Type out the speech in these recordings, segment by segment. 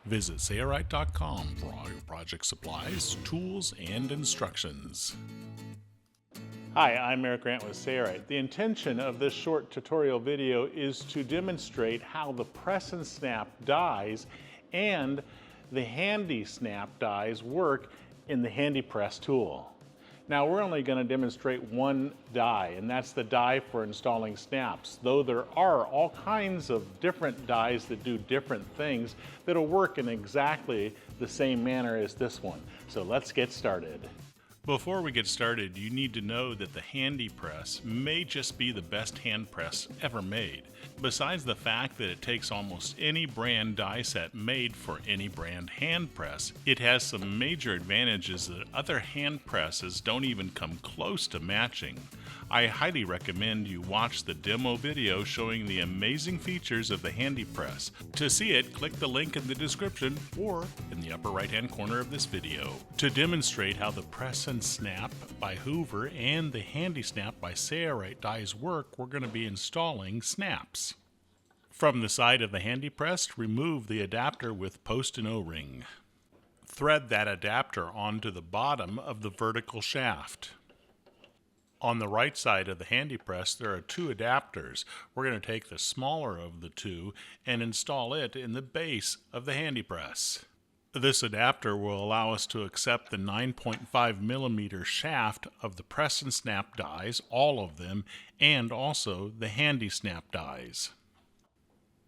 Visit Sailrite.com for all your project supplies, tools, and instructions. Hi, I'm Eric Grant with Sailrite. The intention of this short tutorial video is to demonstrate how the press and snap dies and the HandySnap dies work in the HandyPress tool. Now we're only going to demonstrate one die, and that's the die for installing snaps, though there are all kinds of different dies that do different things that'll work in exactly the same manner as this one. So let's get started. Before we get started, you need to know that the HandyPress may just be the best hand press ever made. Besides the fact that it takes almost any brand die set made for any brand hand press, it has some major advantages that other hand presses don't even come close to matching. I highly recommend you watch the demo video showing the amazing features of the HandyPress. To see it, click the link in the description or in the upper right hand corner of this video. To demonstrate how the Press and Snap by Hoover and the HandySnap by Sailrite dies work, we're going to be installing snaps. From the side of the HandyPress, remove the adapter with post and O-ring. Thread that adapter onto the bottom of the vertical shaft. On the right side of the HandyPress, there are two adapters. We're going to take the smaller of the two and install it in the base of the HandyPress. This adapter will allow us to accept the 9.5mm shaft of the press and snap dies, all of them, and also the HandySnap dies.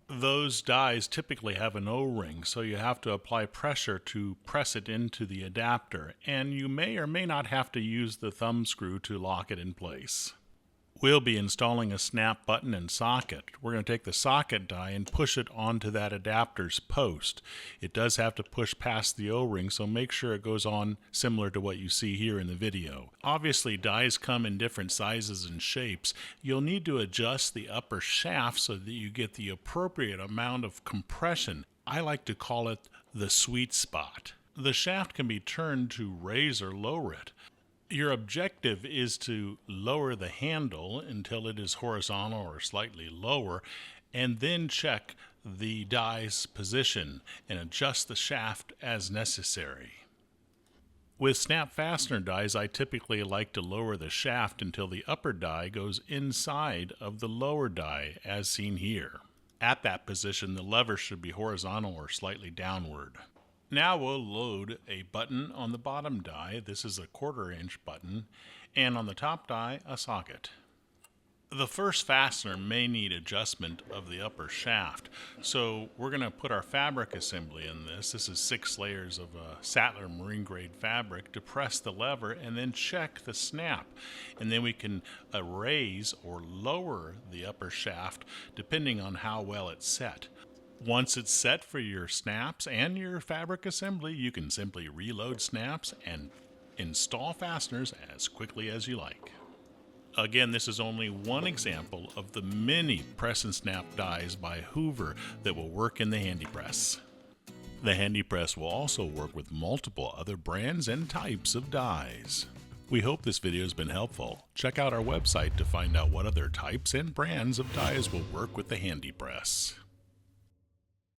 Those dies typically have an O-ring, so you have to apply pressure to press it into the adapter, and you may or may not have to use the thumb screw to lock it in place. We'll be installing a snap button and socket. We're going to take the socket die and push it onto that adapter's post. It does have to push past the O-ring, so make sure it goes on similar to what you see here in the video. Obviously, dies come in different sizes and shapes. You'll need to adjust the upper shaft so that you get the appropriate amount of compression. I like to call it the sweet spot. The shaft can be turned to raise or lower it. Your objective is to lower the handle until it is horizontal or slightly lower, and then check the die's position and adjust the shaft as necessary. With snap fastener dies, I typically like to lower the shaft until the upper die goes inside of the lower die, as seen here. At that position, the lever should be horizontal or slightly downward. Now we'll load a button on the bottom die. This is a 1/4 inch button, and on the top die, a socket. The first fastener may need adjustment of the upper shaft, so we're going to put our fabric assembly in this. This is 6 layers of Sattler marine grade fabric to press the lever and then check the snap, and then we can raise or lower the upper shaft depending on how well it's set. Once it's set for your snaps and your fabric assembly, you can simply reload snaps and install fasteners as quickly as you like. Again, this is only one example of the many press and snap dies by Hoover that will work in the HandyPress. The HandyPress will also work with multiple other brands and types of dies. We hope this video has been helpful. Check out our website to find out what other types and brands of dies will work with the HandyPress.